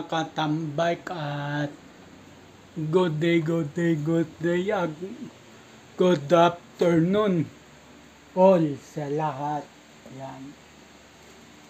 katambike at good day, good afternoon all sa lahat. Yan.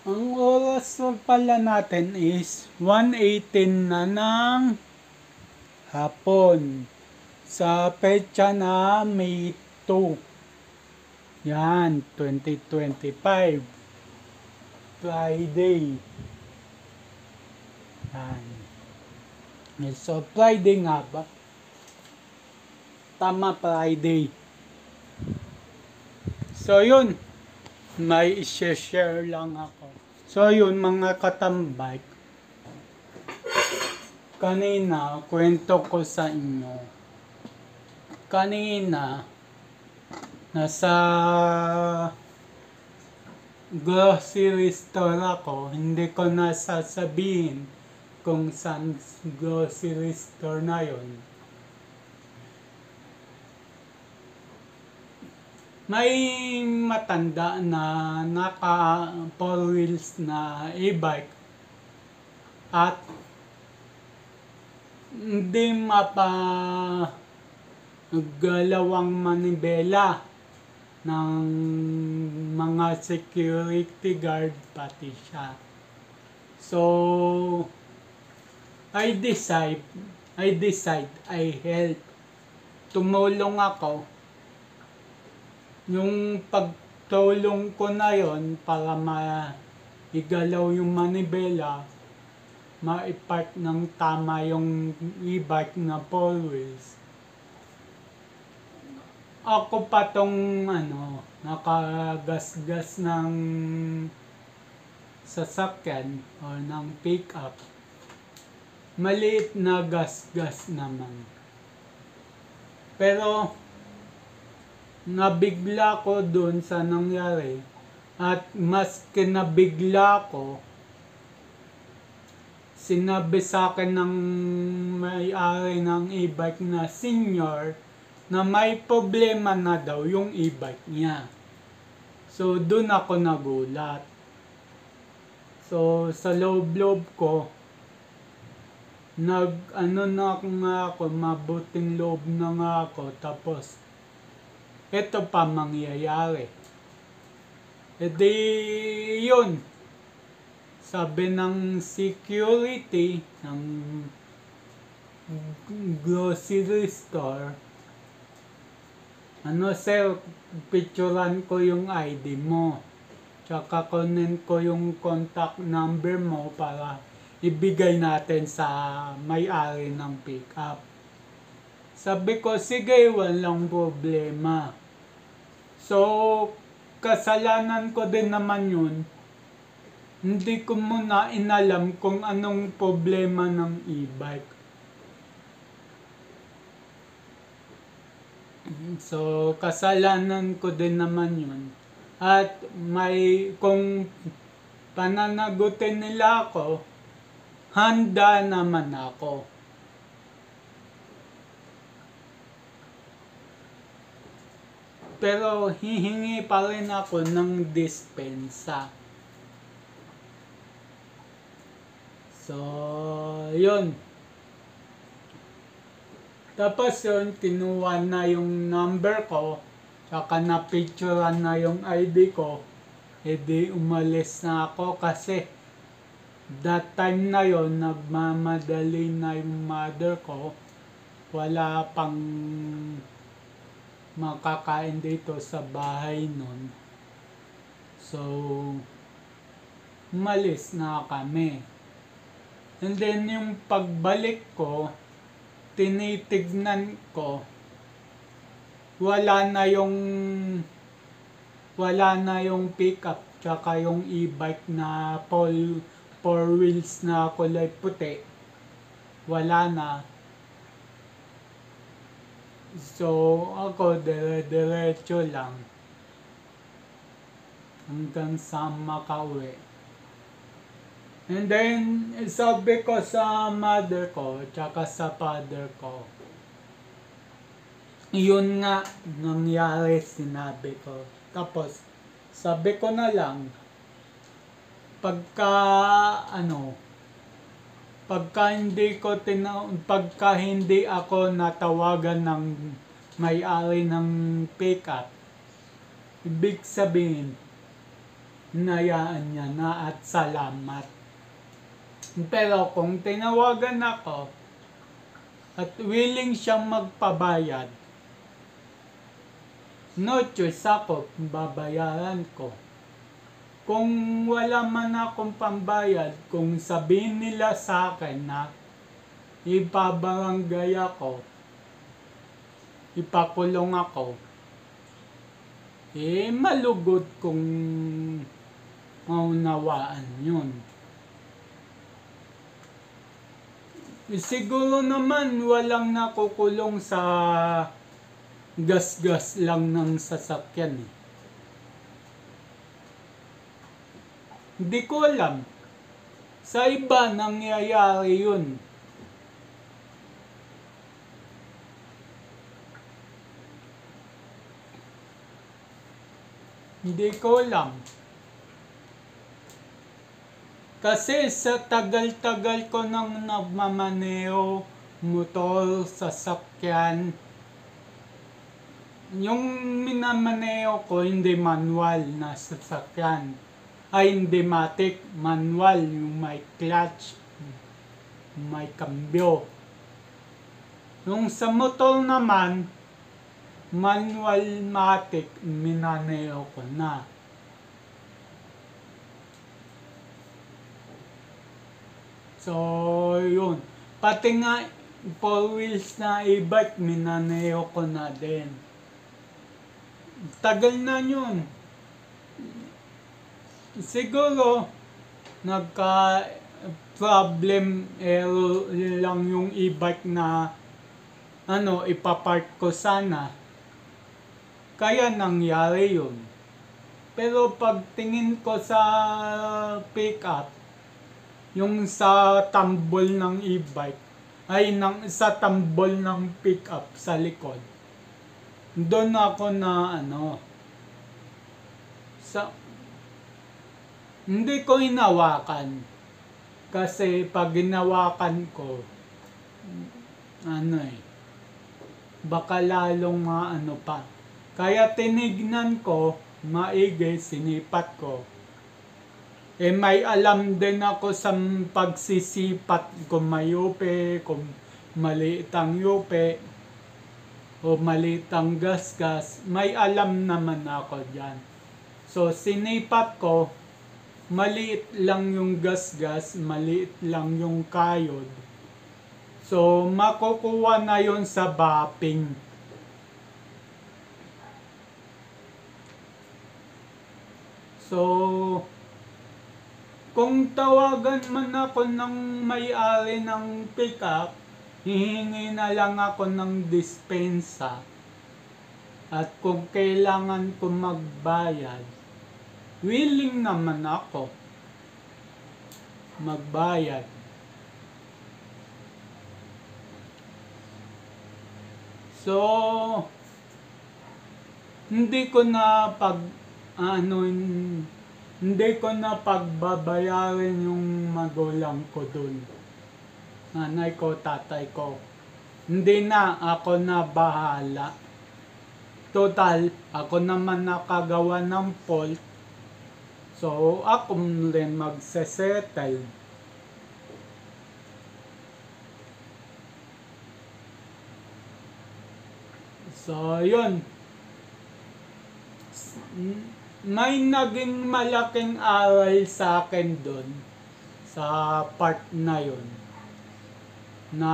Ang oras pala natin is 1:18 na ng hapon sa petsa na May 2. Yan, 2025. Friday. Yan. So, Friday nga ba? Tama, Friday. So, yun. May i-share lang ako. So, yun, mga katambike. Kanina, kwento ko sa inyo. Kanina, nasa grocery store ako. Hindi ko nasasabihin kung saan grocery store na yun. May matanda na naka 4 wheels na e-bike at hindi galawang manibela ng mga security guard pati siya. So, I help. Tumulong ako. Yung pagtulong ko na yon para maigalaw yung manibela, maipark ng tama yung e-bike na 4 wheels. Ako pa tong nakagasgas ng sasakyan o ng pick-up. Maliit na gasgas naman. Pero nabigla ko dun sa nangyari at mas kinabigla ko, sinabi sa akin ng may-ari ng e-bike na senior na may problema na daw yung e-bike niya. So, dun ako nagulat. So, sa loob-loob ko, mabuting loob na nga ako. Tapos, ito pa mangyayari. E di, yun. Sabi ng security ng grocery store, sir, picturean ko yung ID mo. Tsaka kunin ko yung contact number mo para ibigay natin sa may-ari ng pick-up. Sabi ko, sige, walang problema. So, kasalanan ko din naman yun. Hindi ko muna inalam kung anong problema ng e-bike. So, kasalanan ko din naman yun. At kung pananagutin nila ako, handa naman ako. Pero hihingi pa rin ako ng dispensa. So, yun. Tapos yun, kinuha na yung number ko, saka na-picturean na yung ID ko, edi umalis na ako kasi that time na yon nagmamadali na yung mother ko, wala pang makakain dito sa bahay nun. So, umalis na kami. And then yung pagbalik ko, tinitignan ko, wala na yung pickup tsaka yung e-bike na 4 wheels na kulay puti. Wala na. So, ako diretso lang hanggang sa makauwi. And then, sabi ko sa mother ko, tsaka sa father ko, yun nga nangyari, sinabi ko. Tapos, sabi ko na lang, pagka hindi ako natawagan ng may-ari ng pickup, ibig sabihin, hinayaan niya na at salamat. Pero kung tinawagan ako at willing siyang magpabayad, no choice ako, babayaran ko. Kung wala man akong pambayad, kung sabihin nila sa akin na ipabarangay ako, ipakulong ako, malugod kung maunawaan yun. Siguro naman walang nakukulong sa gas-gas lang ng sasakyan eh. Hindi ko alam. Sa iba nangyayari yun. Hindi ko alam. Kasi sa tagal-tagal ko nang nagmamaneho, motor, sasakyan, yung minamaneho ko hindi manual na sasakyan. Ay hindi matic, manual, yung may clutch, may kambyo. Yung sa motor naman, manual matic, minaneo ko na. So, yun. Pati nga, 4 wheels na e-bike, minaneo ko na din. Tagal na yun. Siguro, nagka-problem error lang yung e-bike na ipapark ko sana. Kaya nangyari yun. Pero pag tingin ko sa pickup, yung sa tambol ng e-bike, sa tambol ng pickup sa likod, doon ako na hindi ko hinawakan. Kasi pag hinawakan ko, baka lalong pa. Kaya tinignan ko, maigi, sinipat ko. May alam din ako sa pagsisipat kung may yupe, kung maliit ang yupe, o maliit ang gas-gas. May alam naman ako dyan. So, sinipat ko, maliit lang yung gas-gas, maliit lang yung kayod. So, makukuha na yon sa bapping. So, kung tawagan man ako ng may-ari ng pickup, hihingi na lang ako ng dispensa. At kung kailangan ko magbayad, willing naman ako magbayad. So, hindi ko na pagbabayarin yung magulang ko dun. Nanay ko, tatay ko. Hindi na, ako na bahala. Total, ako naman nakagawa ng fault. So, ako rin magsesettle. So, yun. May naging malaking aral sa akin doon sa part na yun, na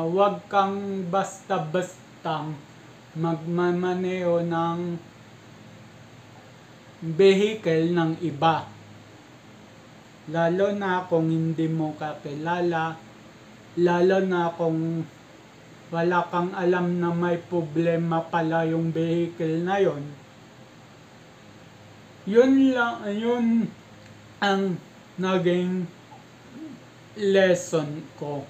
wag kang basta-bastang magmamaneho ng vehicle ng iba, lalo na kung hindi mo kakilala, lalo na kung wala kang alam na may problema pala yung vehicle na yun. Yun ang naging lesson ko.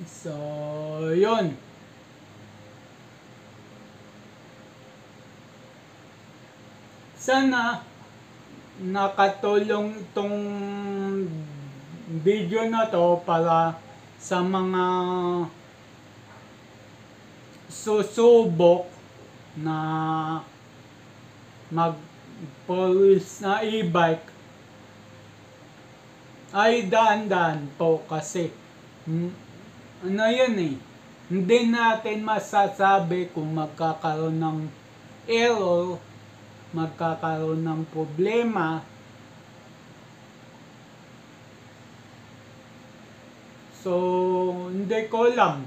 So, yun. Sana nakatulong itong video na to para sa mga susubok na mag-pulse na e-bike ay daan-daan po kasi ano yun eh, hindi natin masasabi kung magkakaroon ng error, magkakaroon ng problema. So, hindi ko alam.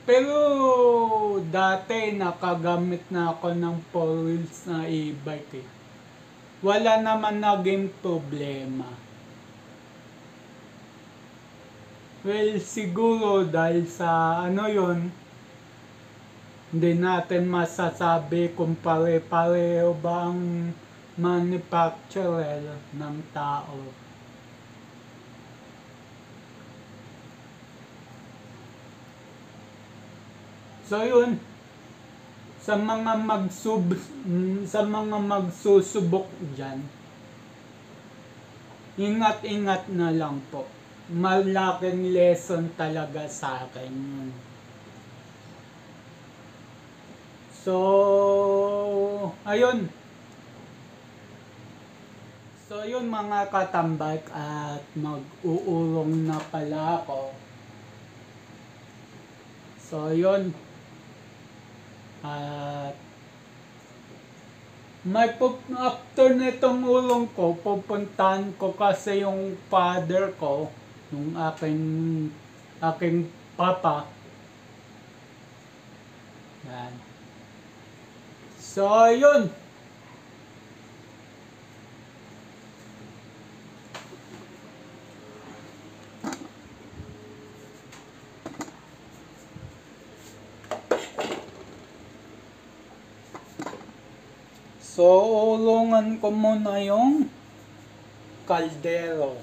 Pero dati nakagamit na ako ng 4 wheels na e-bike eh. Wala naman naging problema. Well, siguro dahil sa ano yun, hindi natin masasabi kung pare-pareho ba ang manufacturer ng tao. So yun, sa mga magsusubok diyan, ingat-ingat na lang po. Malaking lesson talaga sa akin yun. So, ayun. So, yun mga katambak at mag-uurong na pala ako. So, yun. At after nitong ulong ko, pupuntahan ko kasi yung father ko, yung aking papa. Yan. So, yun. So, ulungan ko muna yung kaldero.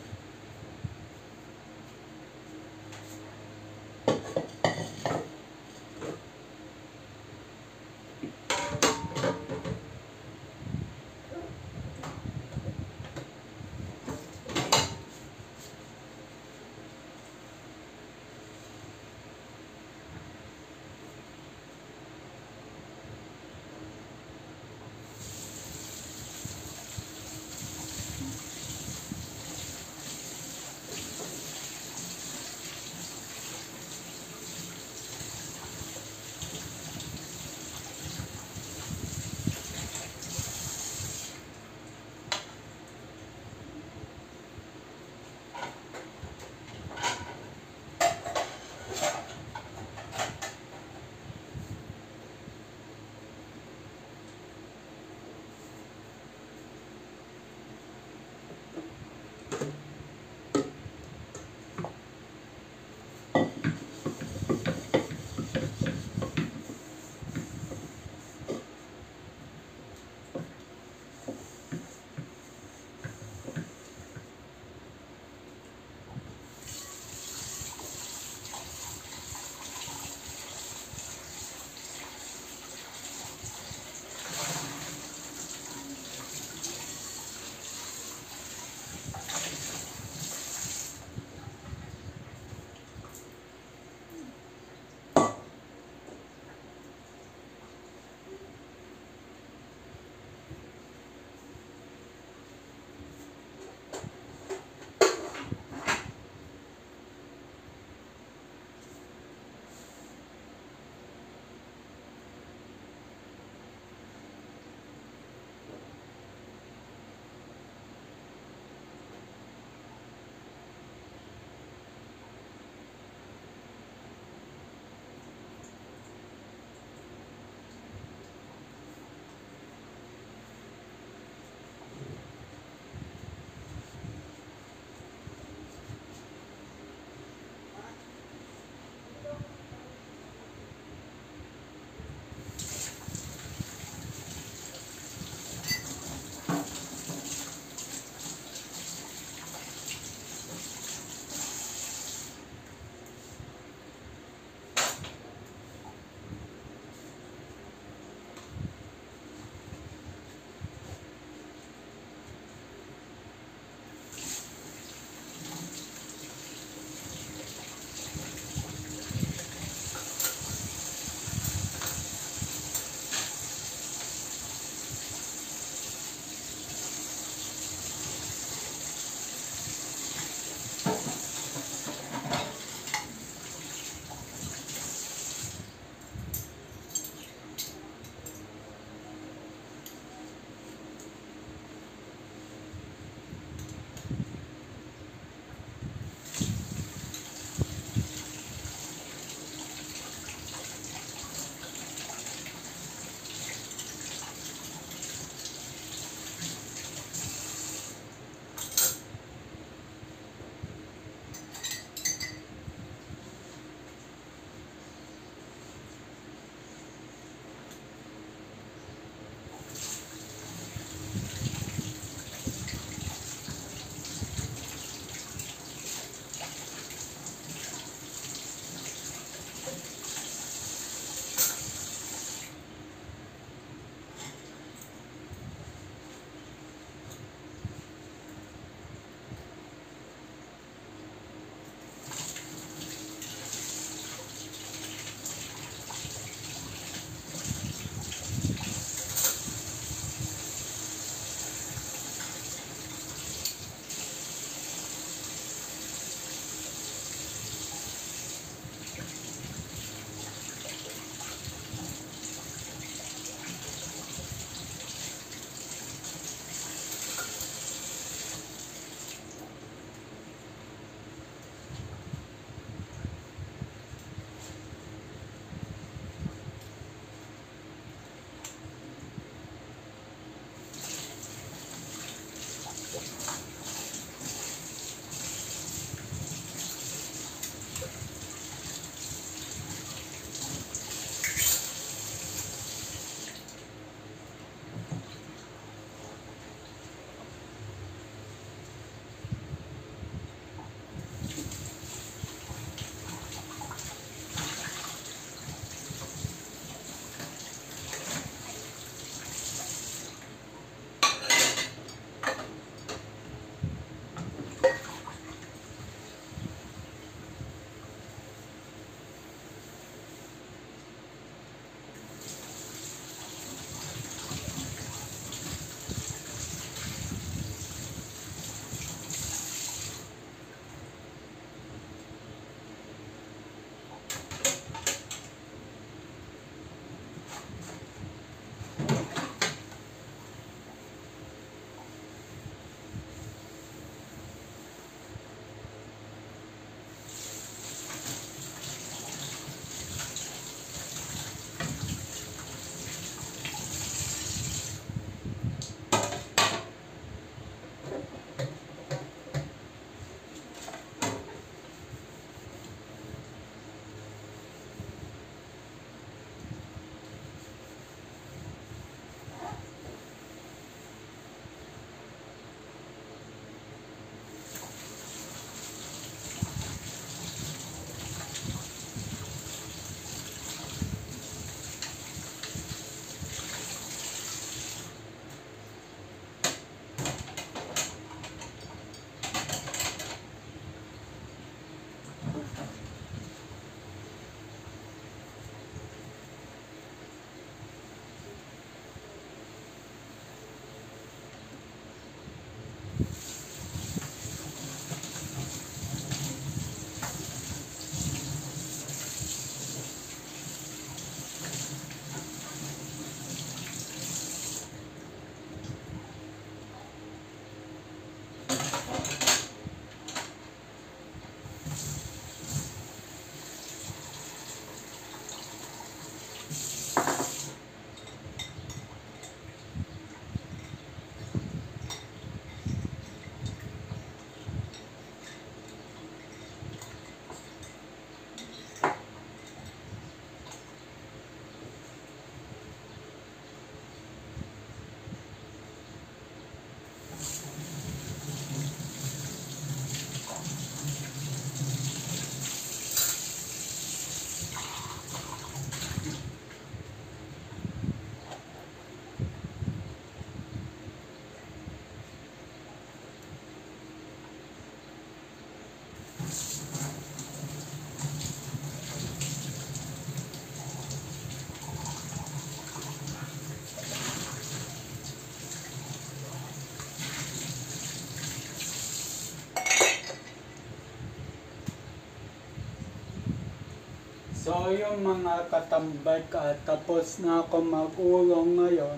So yung mga katambay ka, tapos na ako mag-ulong ngayon.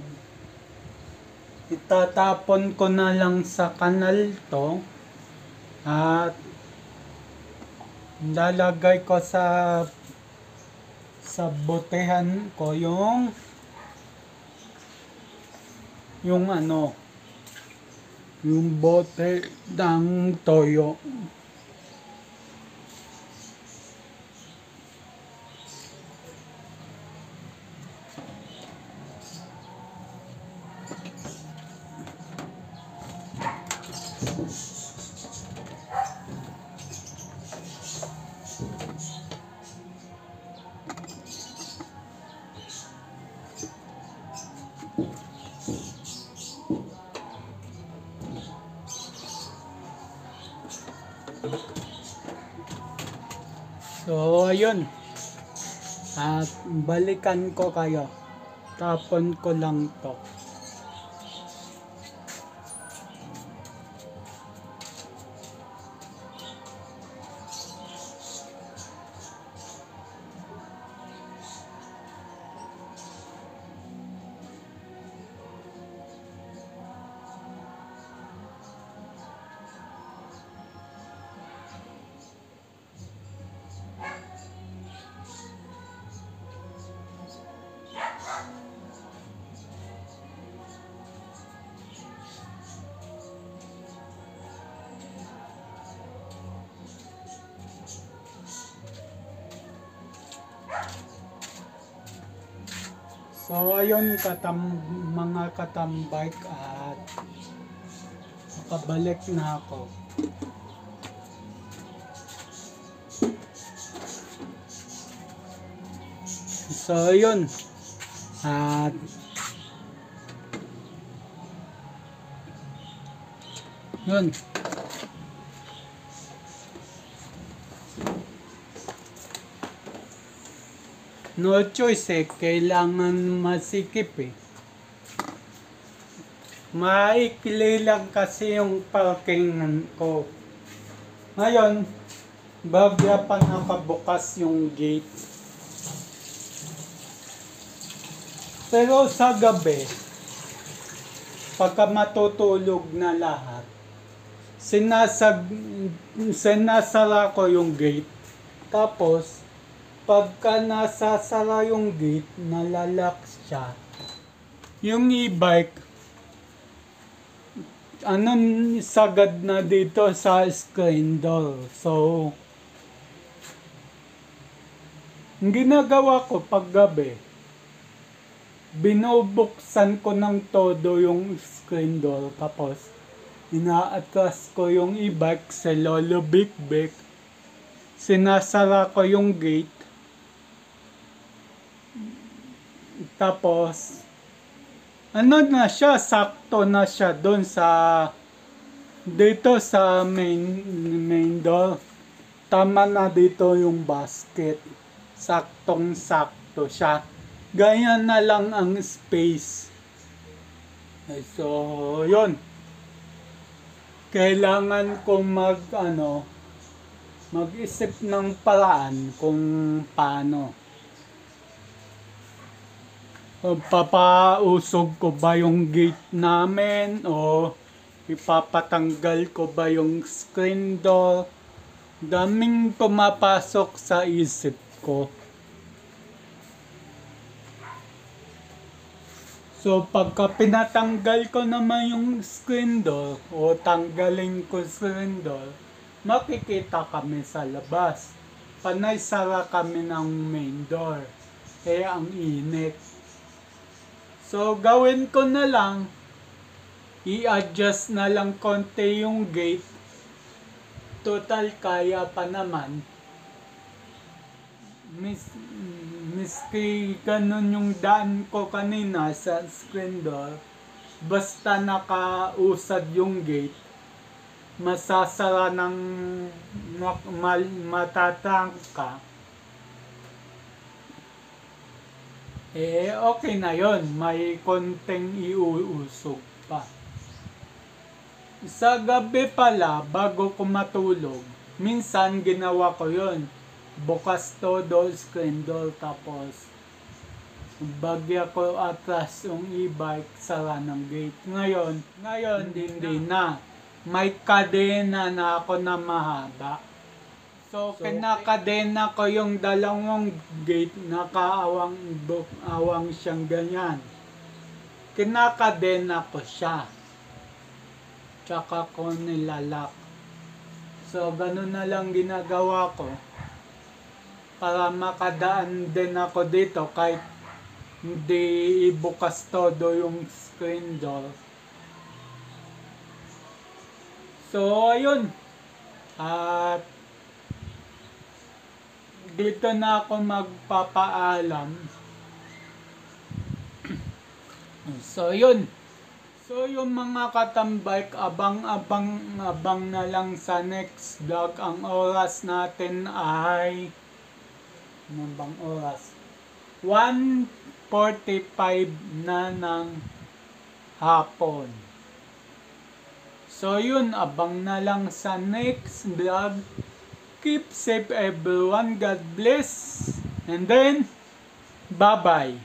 Itatapon ko na lang sa kanal to. At lalagay ko sa botehan ko yung ano, yung bote ng toyo. So, ayun. At balikan ko kayo. Tapon ko lang to. So, ayun mga katambay at makabalik na ako. So, ayun. At yun. No choice kailangan masikip Maikli lang kasi yung parkingan ko. Ngayon, bagya pa nakabukas yung gate. Pero sa gabi, pagka matutulog na lahat, sinasara ko yung gate. Tapos, pagka nasasara yung gate, nalalak siya. Yung e-bike, sagad na dito sa screen door. So, ang ginagawa ko pag gabi, binubuksan ko ng todo yung screen door. Tapos, inaatras ko yung e-bike sa lolo big. Sinasara ko yung gate. Tapos, na siya, sakto na siya doon dito sa main door. Tama na dito yung basket. Saktong-sakto siya. Ganyan na lang ang space. So, yun. Kailangan kong mag-isip ng paraan kung paano. Papausog ko ba yung gate namin o ipapatanggal ko ba yung screen door? Daming pumapasok sa isip ko. So pagka pinatanggal ko naman yung screen door o tanggalin ko screen door, makikita kami sa labas. Panay sara kami ng main door. Kaya ang init. So, gawin ko na lang, i-adjust na lang konti yung gate. Total, kaya pa naman. Miski ganun yung daan ko kanina sa screen door, basta nakausad yung gate, masasara ng matatangka. Okay na yon, may konting iuusog pa. Sa gabi pala, bago ko matulog, minsan ginawa ko yon. bukas todo screen door, tapos bagya ko atras yung e-bike, sara ng gate. Ngayon hindi na. May kadena na ako na mahaba. So kinakadena ko yung dalawang gate, nakaawang siyang ganyan. Kinakadena ko siya. Tsaka ko nilalak. So ganun na lang ginagawa ko para makadaan din ako dito kahit hindi ibukas todo yung screen door. So ayun, at dito na ako magpapaalam. So yun, so yung mga katambike, abang na lang sa next vlog. Ang oras natin ay, ano bang oras? 1:45 na ng hapon. So yun, abang na lang sa next vlog. Keep safe everyone. God bless. And then, bye-bye.